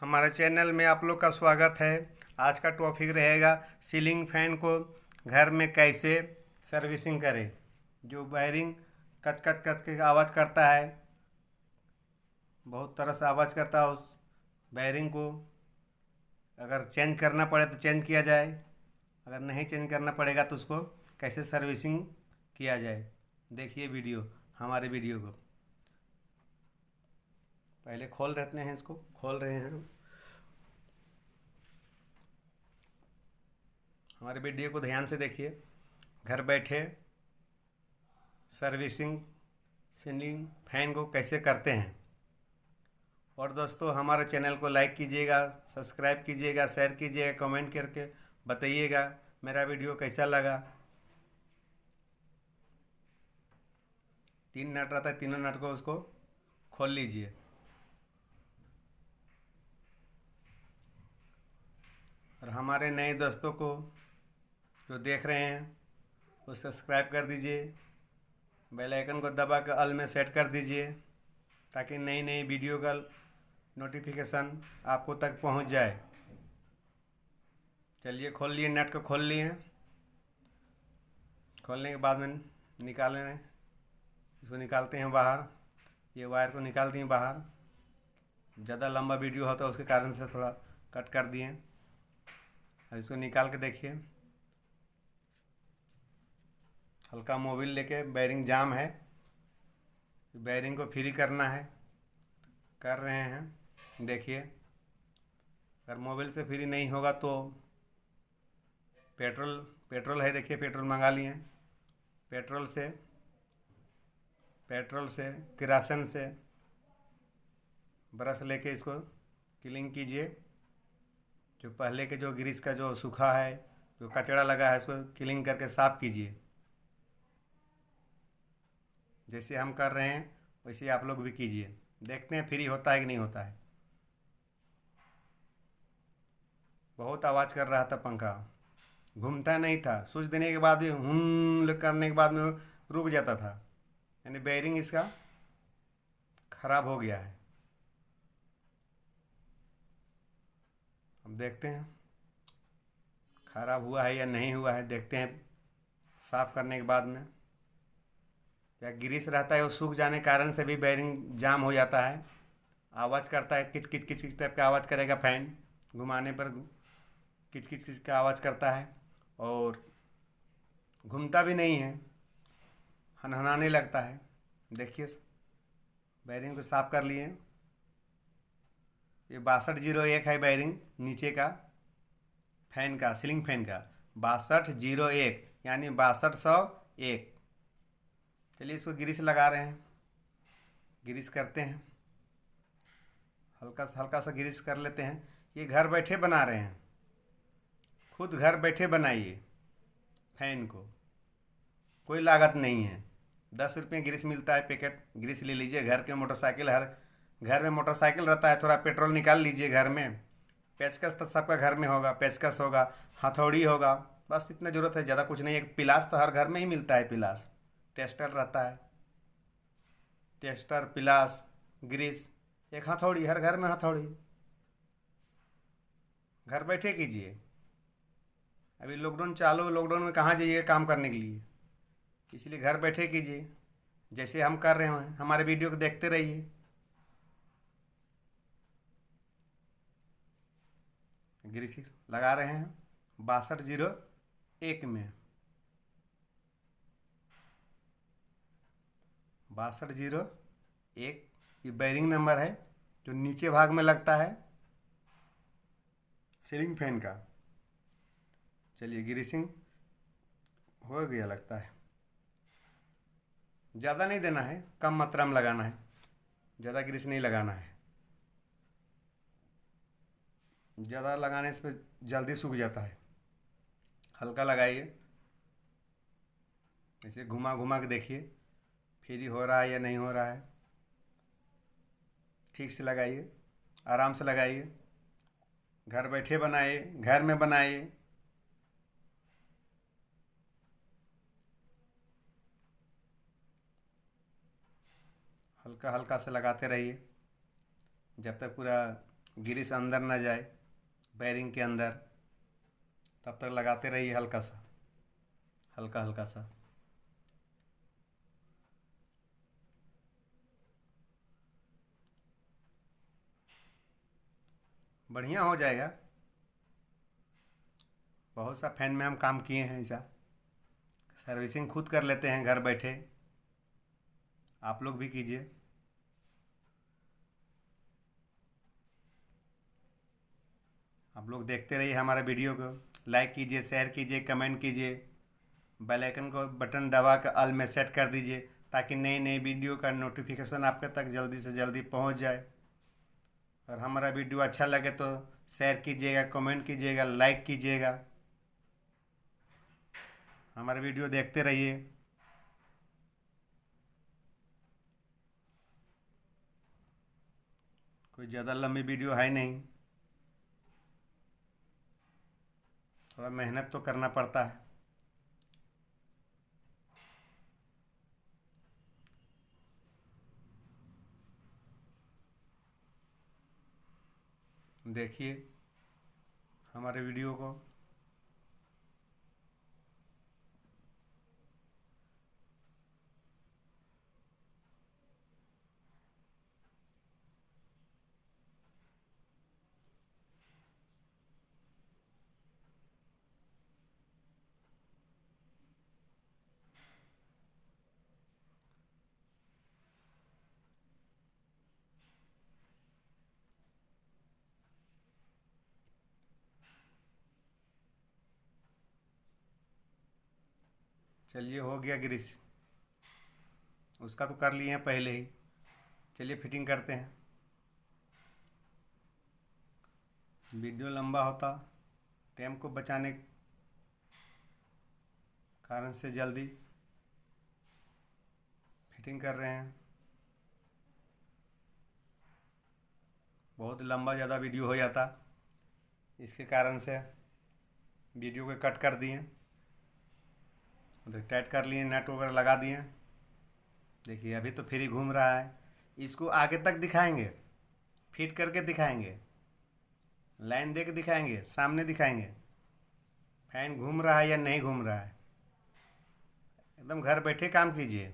हमारे चैनल में आप लोग का स्वागत है। आज का टॉपिक रहेगा सीलिंग फैन को घर में कैसे सर्विसिंग करें। जो वायरिंग कच कच कच के आवाज़ करता है, बहुत तरह से आवाज़ करता है, उस वायरिंग को अगर चेंज करना पड़े तो चेंज किया जाए, अगर नहीं चेंज करना पड़ेगा तो उसको कैसे सर्विसिंग किया जाए। देखिए वीडियो, हमारे वीडियो को पहले खोल रहते हैं, इसको खोल रहे हैं। हमारे वीडियो को ध्यान से देखिए। घर बैठे सर्विसिंग सीलिंग फैन को कैसे करते हैं। और दोस्तों, हमारे चैनल को लाइक कीजिएगा, सब्सक्राइब कीजिएगा, शेयर कीजिएगा, कमेंट करके बताइएगा मेरा वीडियो कैसा लगा। 3 नट रहता है, तीनों नट को उसको खोल लीजिए। और हमारे नए दोस्तों को जो देख रहे हैं वो सब्सक्राइब कर दीजिए, बेल आइकन को दबा कर ऑल में सेट कर दीजिए ताकि नई नई वीडियो का नोटिफिकेशन आपको तक पहुंच जाए। चलिए खोल लिए, नेट को खोल लिए। खोलने के बाद में निकाल लें, इसको निकालते हैं बाहर। ये वायर को निकालते हैं बाहर। ज़्यादा लंबा वीडियो होता है उसके कारण से थोड़ा कट कर दिए। अब इसको निकाल के देखिए। हल्का मोबिल लेके, बेयरिंग जाम है, बेयरिंग को फ्री करना है, कर रहे हैं। देखिए, अगर मोबिल से फ्री नहीं होगा तो पेट्रोल है, देखिए पेट्रोल मंगा लिए। पेट्रोल से किरासन से ब्रश लेके इसको क्लीन कीजिए। जो पहले के जो ग्रीस का जो सूखा है, जो कचरा लगा है, उसको क्लीन करके साफ़ कीजिए। जैसे हम कर रहे हैं वैसे आप लोग भी कीजिए। देखते हैं फ्री होता है कि नहीं होता है। बहुत आवाज़ कर रहा था पंखा, घूमता नहीं था। स्विच देने के बाद भी करने के बाद में रुक जाता था, यानी बेयरिंग इसका ख़राब हो गया है। अब देखते हैं ख़राब हुआ है या नहीं हुआ है। देखते हैं साफ़ करने के बाद में। या ग्रीस रहता है, वो सूख जाने के कारण से भी बेयरिंग जाम हो जाता है, आवाज़ करता है। किच किच किच किच टाइप का आवाज़ करेगा। फैन घुमाने पर किच किच किच का आवाज़ करता है और घूमता भी नहीं है, हनहनाने लगता है। देखिए, बेयरिंग को साफ़ कर लिए। ये 6201 है बेयरिंग नीचे का फैन का, सीलिंग फैन का 6201, यानी 6201। चलिए इसको ग्रीस लगा रहे हैं, ग्रीस करते हैं। हल्का सा ग्रीस कर लेते हैं। ये घर बैठे बना रहे हैं, खुद घर बैठे बनाइए फैन को, कोई लागत नहीं है। 10 रुपये ग्रीस मिलता है, पैकेट ग्रीस ले लीजिए। घर के मोटरसाइकिल, हर घर में मोटरसाइकिल रहता है, थोड़ा पेट्रोल निकाल लीजिए घर में। पेचकस तो सबका घर में होगा, पेचकस होगा, हथौड़ी होगा, बस इतना ज़रूरत है, ज़्यादा कुछ नहीं। एक पिलास तो हर घर में ही मिलता है, पिलास टेस्टर रहता है। टेस्टर, पिलास, ग्रीस, एक हथौड़ी, हर घर में हथौड़ी। घर बैठे कीजिए। अभी लॉकडाउन चालू, लॉकडाउन में कहाँ जाइए काम करने के लिए, इसलिए घर बैठे कीजिए जैसे हम कर रहे हैं। हमारे वीडियो को देखते रहिए। ग्रीस लगा रहे हैं 6201 में। 6201 ये बेयरिंग नंबर है जो नीचे भाग में लगता है सीलिंग फैन का। चलिए ग्रीसिंग हो गया लगता है। ज़्यादा नहीं देना है, कम मात्रा में लगाना है, ज़्यादा ग्रीस नहीं लगाना है। ज़्यादा लगाने से जल्दी सूख जाता है। हल्का लगाइए, ऐसे घुमा घुमा के देखिए फ्री हो रहा है या नहीं हो रहा है। ठीक से लगाइए, आराम से लगाइए। घर बैठे बनाइए, घर में बनाइए। हल्का हल्का से लगाते रहिए जब तक पूरा ग्रीस अंदर ना जाए बैरिंग के अंदर, तब तक लगाते रहिए हल्का सा, हल्का हल्का सा। बढ़िया हो जाएगा। बहुत सा फैन में हम काम किए हैं ऐसा, सर्विसिंग खुद कर लेते हैं घर बैठे। आप लोग भी कीजिए। आप लोग देखते रहिए हमारे वीडियो को, लाइक कीजिए, शेयर कीजिए, कमेंट कीजिए, बेल आइकन को बटन दबा कर ऑल में सेट कर दीजिए, ताकि नई नई वीडियो का नोटिफिकेशन आपके तक जल्दी से जल्दी पहुंच जाए। और हमारा वीडियो अच्छा लगे तो शेयर कीजिएगा, कमेंट कीजिएगा, लाइक कीजिएगा। हमारे वीडियो देखते रहिए। कोई ज़्यादा लंबी वीडियो है नहीं, थोड़ा मेहनत तो करना पड़ता है। देखिए हमारे वीडियो को। चलिए हो गया ग्रीस, उसका तो कर लिए हैं पहले ही। चलिए फिटिंग करते हैं। वीडियो लंबा होता, टाइम को बचाने के कारण से जल्दी फिटिंग कर रहे हैं। बहुत लंबा ज़्यादा वीडियो हो जाता, इसके कारण से वीडियो को कट कर दिए, उधर टाइट कर लिए, नट वगैरह लगा दिए। देखिए अभी तो फ्री घूम रहा है। इसको आगे तक दिखाएंगे, फिट करके दिखाएंगे, लाइन दे के दिखाएंगे, सामने दिखाएंगे फैन घूम रहा है या नहीं घूम रहा है। एकदम घर बैठे काम कीजिए,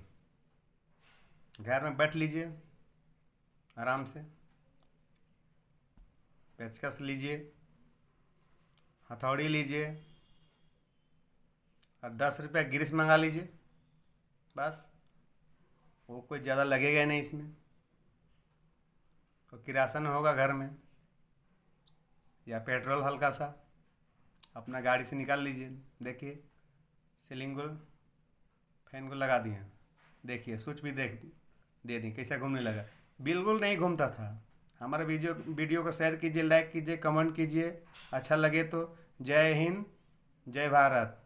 घर में बैठ लीजिए आराम से, पेचकस लीजिए, हथौड़ी लीजिए और 10 रुपया ग्रीस मंगा लीजिए बस। वो कोई ज़्यादा लगेगा नहीं इसमें, तो किरासन होगा घर में, या पेट्रोल हल्का सा अपना गाड़ी से निकाल लीजिए। देखिए सीलिंग को, फैन को लगा दिए, देखिए स्विच भी देख दे दी कैसा घूमने लगा। बिल्कुल नहीं घूमता था। हमारे वीडियो को शेयर कीजिए, लाइक कीजिए, कमेंट कीजिए। अच्छा लगे तो जय हिंद, जय भारत।